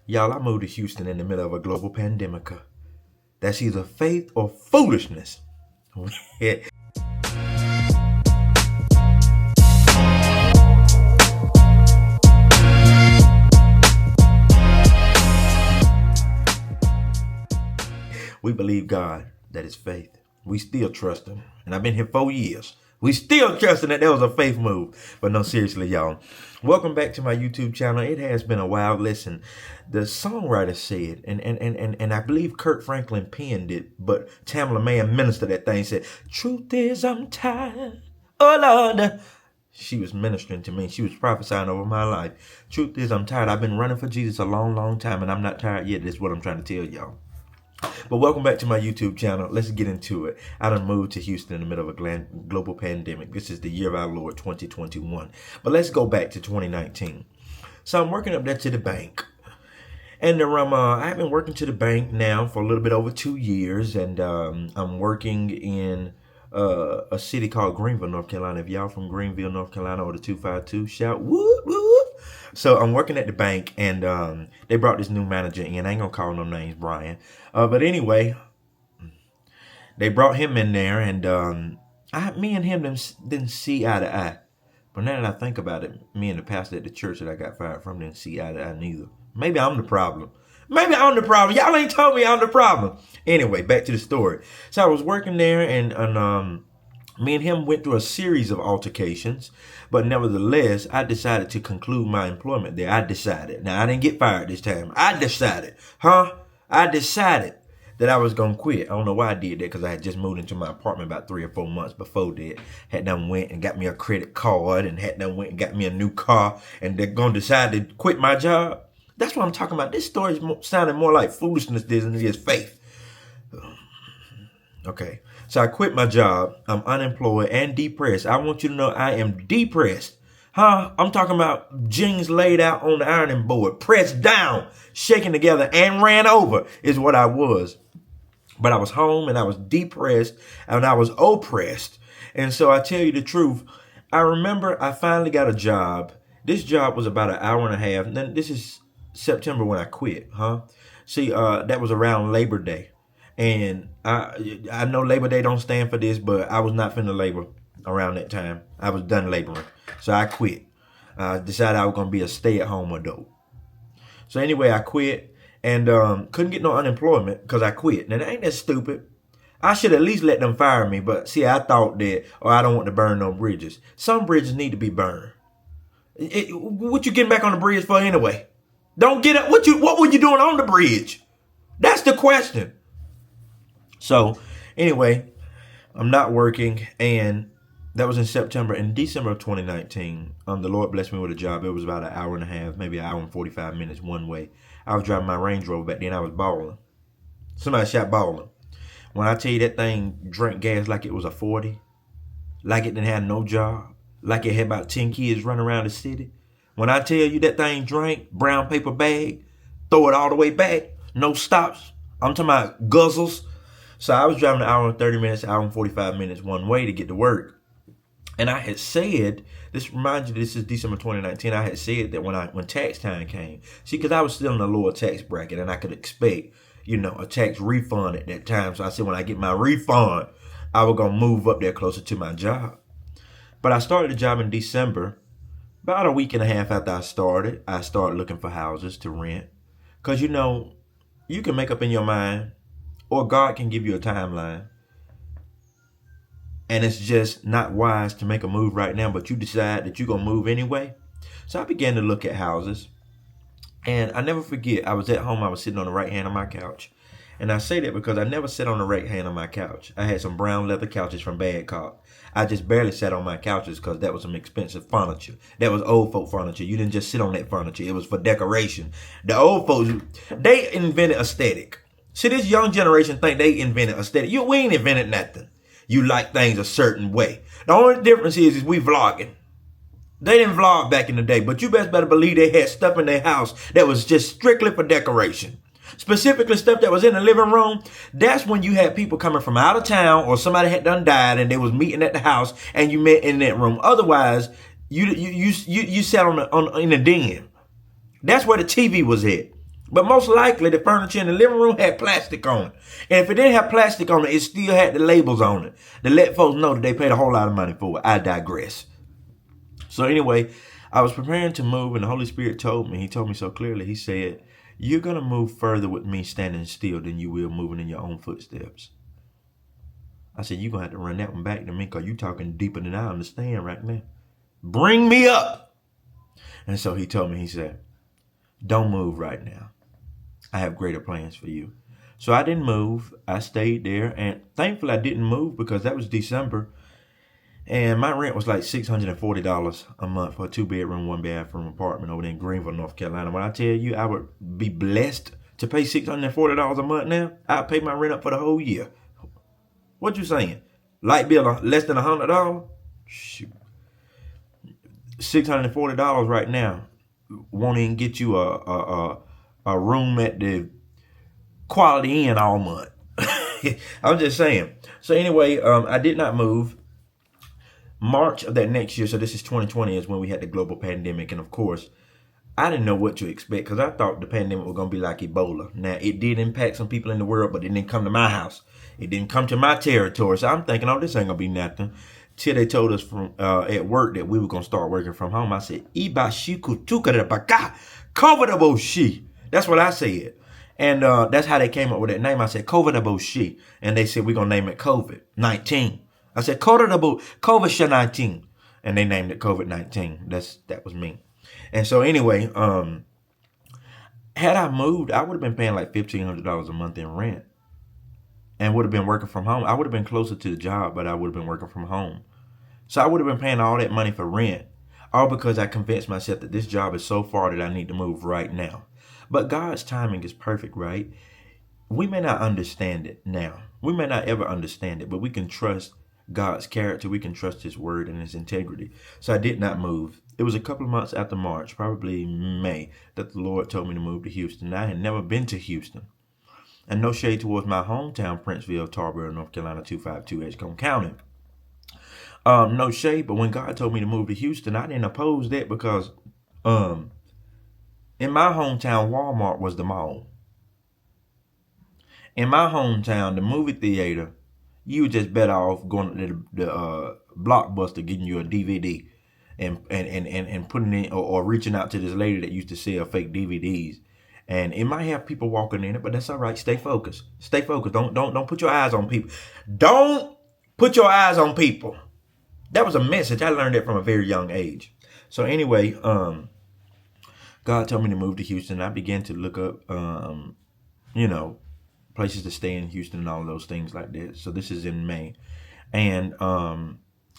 Y'all, I moved to Houston in the middle of a global pandemic. That's either faith or foolishness. We believe God, that is faith. We still trust him. And I've been here 4 years. We still trusting that was a faith move. But no, seriously, y'all. Welcome back to my YouTube channel. It has been a while. Listen, the songwriter said, and I believe Kurt Franklin penned it, but Tamala Mann ministered that thing, said, truth is I'm tired. Oh, Lord. She was ministering to me. She was prophesying over my life. Truth is I'm tired. I've been running for Jesus a long, long time, and I'm not tired yet. That's what I'm trying to tell y'all. But welcome back to my YouTube channel. Let's get into it. I done moved to Houston in the middle of a global pandemic. This is the year of our Lord, 2021. But let's go back to 2019. So I'm working up there to the bank. And I've been working to the bank now for a little bit over 2 years. And I'm working in a city called Greenville, North Carolina. If y'all from Greenville, North Carolina, or the 252, shout whoop, whoop. So I'm working at the bank, and they brought this new manager in. I ain't gonna call no names, Brian. But anyway, they brought him in there, and me and him didn't see eye to eye. But now that I think about it, me and the pastor at the church that I got fired from didn't see eye to eye neither. Maybe I'm the problem. Maybe I'm the problem. Y'all ain't told me I'm the problem. Anyway, back to the story. So I was working there, and me and him went through a series of altercations, but nevertheless, I decided to conclude my employment there. I decided. Now, I didn't get fired this time. I decided. I decided that I was going to quit. I don't know why I did that, because I had just moved into my apartment about 3 or 4 months before that. Had done went and got me a credit card, and had done went and got me a new car, and they're going to decide to quit my job. That's what I'm talking about. This story is sounding more like foolishness than it is faith. Okay, so I quit my job. I'm unemployed and depressed. I want you to know I am depressed. I'm talking about jeans laid out on the ironing board, pressed down, shaken together, and ran over is what I was. But I was home, and I was depressed, and I was oppressed. And so I tell you the truth, I remember I finally got a job. This job was about an hour and a half. And then this is September when I quit, See, that was around Labor Day. And I know Labor Day don't stand for this, but I was not finna labor around that time. I was done laboring. So I quit. I decided I was going to be a stay-at-home adult. So anyway, I quit and couldn't get no unemployment because I quit. Now, that ain't that stupid. I should at least let them fire me. But see, I thought that, I don't want to burn no bridges. Some bridges need to be burned. What you getting back on the bridge for anyway? Don't get up. What were you doing on the bridge? That's the question. So anyway, I'm not working, and that was in September. In December of 2019, the Lord blessed me with a job. It was about an hour and a half, maybe an hour and 45 minutes one way. I was driving my Range Rover back then. I was balling. Somebody shot balling. When I tell you that thing drank gas like it was a 40, like it didn't have no job, like it had about 10 kids running around the city. When I tell you that thing drank, brown paper bag, throw it all the way back, no stops. I'm talking about guzzles. So I was driving an hour and 30 minutes, hour and 45 minutes one way to get to work. And I had said, this reminds you, this is December 2019, I had said that when tax time came, see, because I was still in the lower tax bracket and I could expect, a tax refund at that time. So I said, when I get my refund, I was going to move up there closer to my job. But I started the job in December. About a week and a half after I started looking for houses to rent. Because, you can make up in your mind, or God can give you a timeline. And it's just not wise to make a move right now, but you decide that you're going to move anyway. So I began to look at houses. And I never forget, I was at home, I was sitting on the right hand of my couch. And I say that because I never sat on the right hand of my couch. I had some brown leather couches from Badcock. I just barely sat on my couches because that was some expensive furniture. That was old folk furniture. You didn't just sit on that furniture. It was for decoration. The old folks, they invented aesthetic. See, this young generation think they invented aesthetic. We ain't invented nothing. You like things a certain way. The only difference is we vlogging. They didn't vlog back in the day, but you better believe they had stuff in their house that was just strictly for decoration. Specifically stuff that was in the living room. That's when you had people coming from out of town, or somebody had done died and they was meeting at the house and you met in that room. Otherwise, you sat in the den. That's where the TV was at. But most likely, the furniture in the living room had plastic on it. And if it didn't have plastic on it, it still had the labels on it to let folks know that they paid a whole lot of money for it. I digress. So anyway, I was preparing to move, and the Holy Spirit told me, he told me so clearly, he said, you're going to move further with me standing still than you will moving in your own footsteps. I said, you're going to have to run that one back to me because you're talking deeper than I understand right now. Bring me up. And so he told me, he said, don't move right now. I have greater plans for you. So I didn't move. I stayed there. And thankfully, I didn't move because that was December. And my rent was like $640 a month for a 2-bedroom, 1-bathroom apartment over there in Greenville, North Carolina. When I tell you I would be blessed to pay $640 a month now, I'd pay my rent up for the whole year. What you saying? Light bill less than $100? Shoot. $640 right now won't even get you a room at the Quality Inn all month. I'm just saying. So anyway, I did not move. March of that next year, so this is 2020, is when we had the global pandemic. And of course, I didn't know what to expect because I thought the pandemic was going to be like Ebola. Now, it did impact some people in the world, but it didn't come to my house. It didn't come to my territory. So I'm thinking, oh, this ain't going to be nothing. Till they told us from at work that we were going to start working from home. I said, that's what I said. And that's how they came up with that name. I said, COVID-19. And they said, we're going to name it COVID-19. I said, COVID-19. And they named it COVID-19. That was me. And so anyway, had I moved, I would have been paying like $1,500 a month in rent. And would have been working from home. I would have been closer to the job, but I would have been working from home. So I would have been paying all that money for rent. All because I convinced myself that this job is so far that I need to move right now. But God's timing is perfect, right? We may not understand it now. We may not ever understand it, but we can trust God's character. We can trust his word and his integrity. So I did not move. It was a couple of months after March, probably May, that the Lord told me to move to Houston. I had never been to Houston. And no shade towards my hometown, Princeville, Tarboro, North Carolina, 252 Edgecombe County. No shade, but when God told me to move to Houston, I didn't oppose that because in my hometown, Walmart was the mall. In my hometown, the movie theater, you were just better off going to the Blockbuster, getting you a DVD and putting in or reaching out to this lady that used to sell fake DVDs. And it might have people walking in it, but that's all right. Stay focused. Stay focused. Don't put your eyes on people. Don't put your eyes on people. That was a message. I learned that from a very young age. So anyway, God told me to move to Houston. I began to look up, places to stay in Houston and all those things like that. So this is in May. And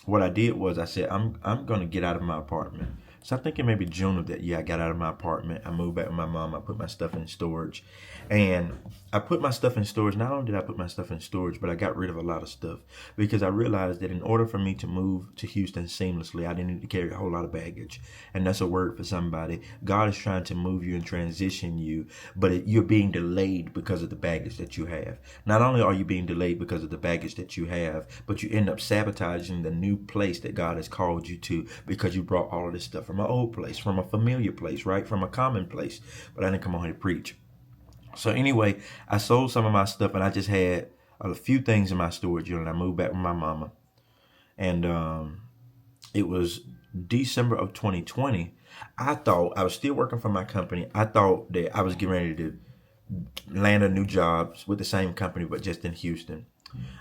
what I did was I said, I'm going to get out of my apartment. So I'm thinking maybe June of that year, I got out of my apartment. I moved back with my mom. I put my stuff in storage. And I put my stuff in storage. Not only did I put my stuff in storage, but I got rid of a lot of stuff because I realized that in order for me to move to Houston seamlessly, I didn't need to carry a whole lot of baggage. And that's a word for somebody. God is trying to move you and transition you, but you're being delayed because of the baggage that you have. Not only are you being delayed because of the baggage that you have, but you end up sabotaging the new place that God has called you to because you brought all of this stuff from an old place, from a familiar place, right? From a common place. But I didn't come on here to preach. So anyway, I sold some of my stuff and I just had a few things in my storage unit. I moved back with my mama. And it was December of 2020. I thought I was still working for my company. I thought that I was getting ready to land a new job with the same company, but just in Houston.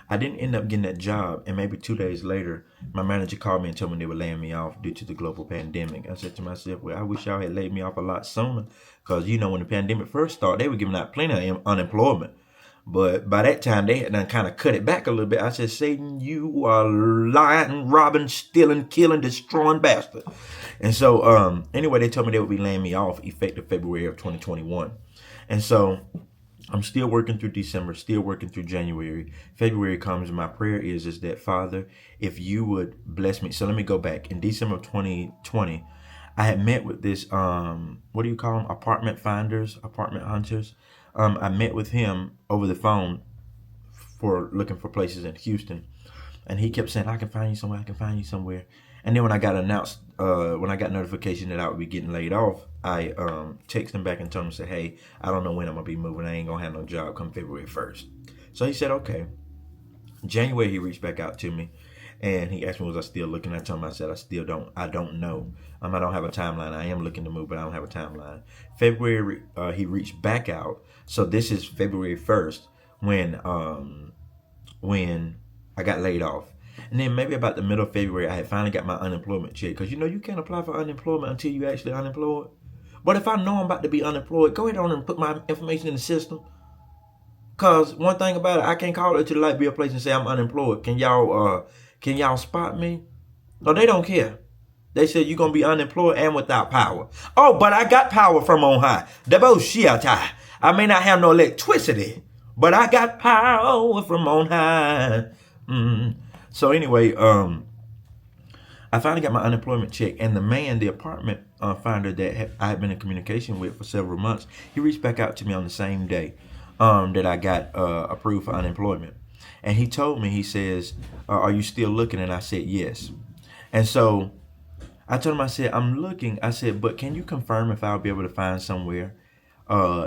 I didn't end up getting that job, and maybe 2 days later, my manager called me and told me they were laying me off due to the global pandemic. I said to myself, well, I wish y'all had laid me off a lot sooner, because, when the pandemic first started, they were giving out plenty of unemployment. But by that time, they had done kind of cut it back a little bit. I said, Satan, you are lying, robbing, stealing, killing, destroying bastard. And so, anyway, they told me they would be laying me off effective February of 2021. And so I'm still working through December, still working through January. February comes, and my prayer is that, Father, if you would bless me. So let me go back. In December of 2020, I had met with this, what do you call them? Apartment hunters. I met with him over the phone for looking for places in Houston. And he kept saying, I can find you somewhere, I can find you somewhere. And then when I got notification that I would be getting laid off, I texted him back and told him, said, hey, I don't know when I'm going to be moving. I ain't going to have no job come February 1st. So he said, okay. January, he reached back out to me and he asked me, was I still looking? I told him, I said, I don't know. I don't have a timeline. I am looking to move, but I don't have a timeline. February, he reached back out. So this is February 1st when I got laid off. And then maybe about the middle of February, I had finally got my unemployment check. Because, you can't apply for unemployment until you actually unemployed. But if I know I'm about to be unemployed, go ahead on and put my information in the system. Because one thing about it, I can't call it to the light bill place and say I'm unemployed. Can y'all spot me? No, they don't care. They said you're going to be unemployed and without power. Oh, but I got power from on high. The bullshit. I may not have no electricity, but I got power from on high. So anyway, I finally got my unemployment check, and the apartment finder that I had been in communication with for several months, he reached back out to me on the same day that I got approved for unemployment. And he told me, he says, are you still looking? And I said, yes. And so I told him, I said, I'm looking. I said, but can you confirm if I'll be able to find somewhere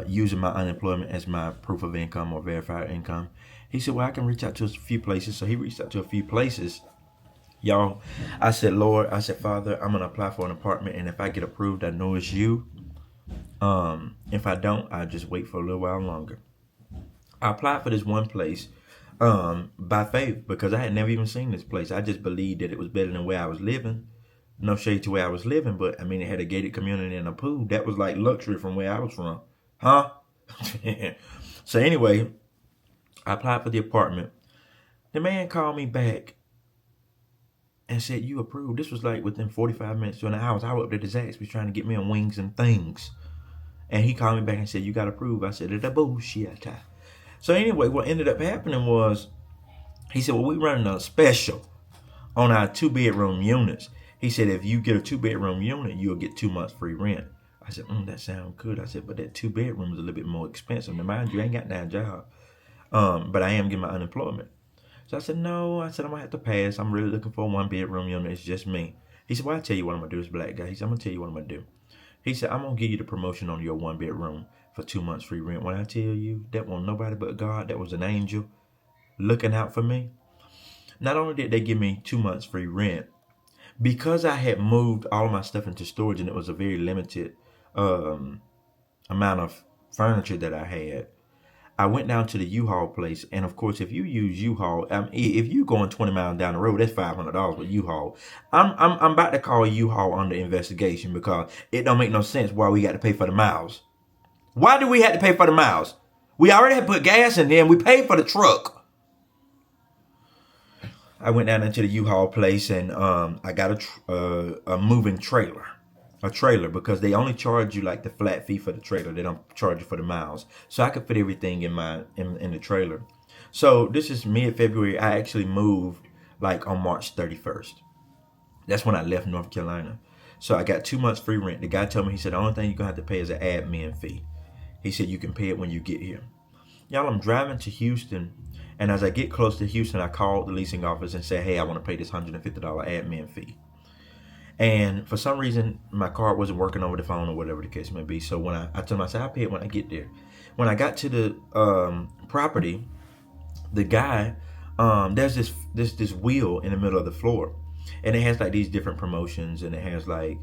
using my unemployment as my proof of income or verified income? He said, well, I can reach out to a few places. So he reached out to a few places. Y'all, I said, Lord, I said, Father, I'm going to apply for an apartment. And if I get approved, I know it's you. If I don't, I'll just wait for a little while longer. I applied for this one place by faith because I had never even seen this place. I just believed that it was better than where I was living. No shade to where I was living, but I mean, it had a gated community and a pool. That was like luxury from where I was from. Huh? So anyway, I applied for the apartment. The man called me back and said, you approved. This was like within 45 minutes to an hour. I was up there, his ass was trying to get me on wings and things. And he called me back and said, you got approved. I said, it's a bullshit. So anyway, what ended up happening was, he said, well, we running a special on our 2-bedroom units. He said, if you get a 2-bedroom unit, you'll get 2 months free rent. I said, that sounds good. I said, but that 2-bedroom is a little bit more expensive. Now, mind you, I ain't got that job. But I am getting my unemployment. So I said, no. I said, I'm going to have to pass. I'm really looking for a 1-bedroom unit. It's just me. He said, well, I'll tell you what I'm going to do. This black guy. He said, I'm going to tell you what I'm going to do. He said, I'm going to give you the promotion on your 1-bedroom for 2 months free rent. When I tell you, that wasn't nobody but God. That was an angel looking out for me. Not only did they give me 2 months free rent, because I had moved all of my stuff into storage and it was a very limited amount of furniture that I had, I went down to the U-Haul place. And of course, if you use U-Haul, if you going 20 miles down the road, that's $500 with U-Haul. I'm about to call U-Haul under investigation because it don't make no sense why we got to pay for the miles. Why do we have to pay for the miles? We already had to put gas in there and we paid for the truck. I went down into the U-Haul place and I got a moving trailer. A trailer, because they only charge you like the flat fee for the trailer. They don't charge you for the miles. So I could fit everything in the trailer. So this is mid-February. I actually moved like on March 31st. That's when I left North Carolina. So I got 2 months free rent. The guy told me, he said, the only thing you're going to have to pay is an admin fee. He said, you can pay it when you get here. Y'all, I'm driving to Houston. And as I get close to Houston, I called the leasing office and said, hey, I want to pay this $150 admin fee. And for some reason, my card wasn't working over the phone or whatever the case may be. So when I told him, I said, I'll pay it when I get there. When I got to the property, the guy, there's this wheel in the middle of the floor. And it has like these different promotions. And it has like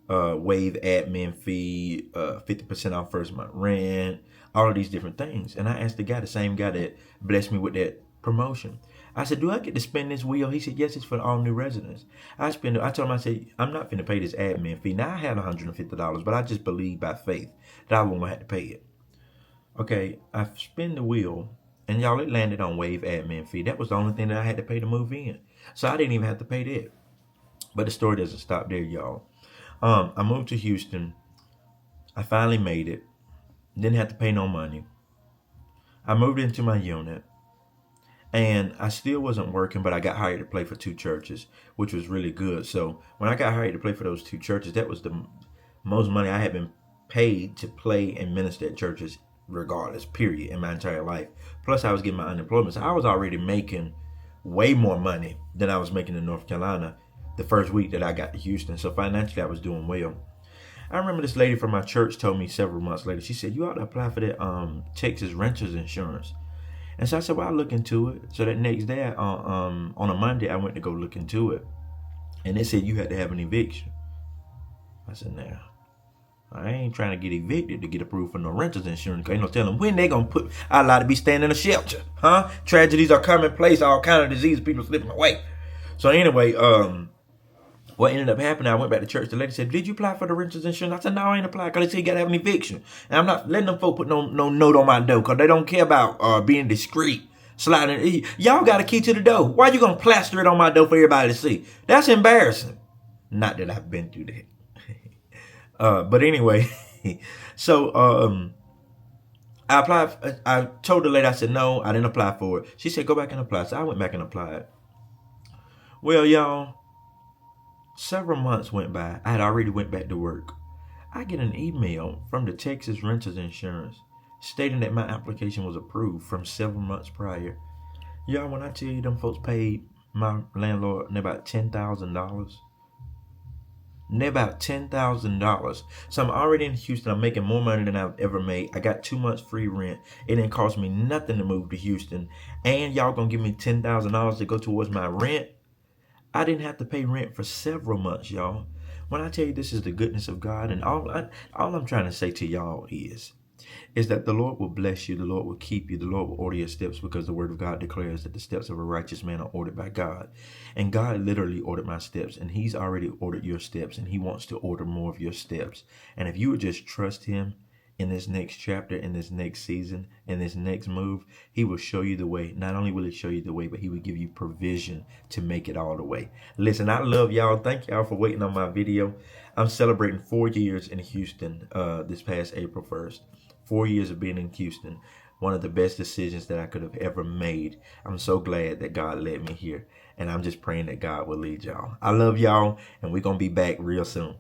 waive admin fee, 50% off first month rent, all of these different things. And I asked the guy, the same guy that blessed me with that promotion, I said, do I get to spin this wheel? He said, yes, it's for all new residents. I told him, I said, I'm not finna pay this admin fee. Now I had $150, but I just believe by faith that I won't have to pay it. Okay, I spin the wheel, and y'all, it landed on waive admin fee. That was the only thing that I had to pay to move in. So I didn't even have to pay that. But the story doesn't stop there, y'all. I moved to Houston. I finally made it. Didn't have to pay no money. I moved into my unit. And I still wasn't working, but I got hired to play for 2 churches, which was really good. So when I got hired to play for those 2 churches, that was the most money I had been paid to play and minister at churches regardless, period, in my entire life. Plus, I was getting my unemployment. So I was already making way more money than I was making in North Carolina the first week that I got to Houston. So financially, I was doing well. I remember this lady from my church told me several months later, she said, you ought to apply for that Texas renters insurance. And so I said, well, I'll look into it. So that next day, on a Monday, I went to go look into it. And they said you had to have an eviction. I said, now, I ain't trying to get evicted to get approved for no renters insurance. Ain't no telling when they gonna put I allowed to be staying in a shelter. Huh? Tragedies are commonplace, all kind of diseases, people slipping away. So anyway, what ended up happening, I went back to church. The lady said, did you apply for the renters insurance? I said, no, I ain't applied because they said you gotta have an eviction. And I'm not letting them folk put no note on my door because they don't care about being discreet. Sliding. Y'all got a key to the door. Why you gonna plaster it on my door for everybody to see? That's embarrassing. Not that I've been through that. But anyway, so I applied. I told the lady, I said, no, I didn't apply for it. She said, go back and apply. So I went back and applied. Well, y'all, several months went by. I had already went back to work. I get an email from the Texas Renters Insurance stating that my application was approved from several months prior. Y'all, when I tell you them folks paid my landlord about $10,000, about $10,000. So I'm already in Houston. I'm making more money than I've ever made. I got 2 months free rent. It didn't cost me nothing to move to Houston. And y'all gonna give me $10,000 to go towards my rent? I didn't have to pay rent for several months, y'all. When I tell you this is the goodness of God, and all I'm trying to say to y'all is that the Lord will bless you, the Lord will keep you, the Lord will order your steps, because the word of God declares that the steps of a righteous man are ordered by God. And God literally ordered my steps, and he's already ordered your steps, and he wants to order more of your steps. And if you would just trust him in this next chapter, in this next season, in this next move, he will show you the way. Not only will he show you the way, but he will give you provision to make it all the way. Listen, I love y'all. Thank y'all for waiting on my video. I'm celebrating 4 years in Houston this past April 1st. 4 years of being in Houston. One of the best decisions that I could have ever made. I'm so glad that God led me here. And I'm just praying that God will lead y'all. I love y'all, and we're going to be back real soon.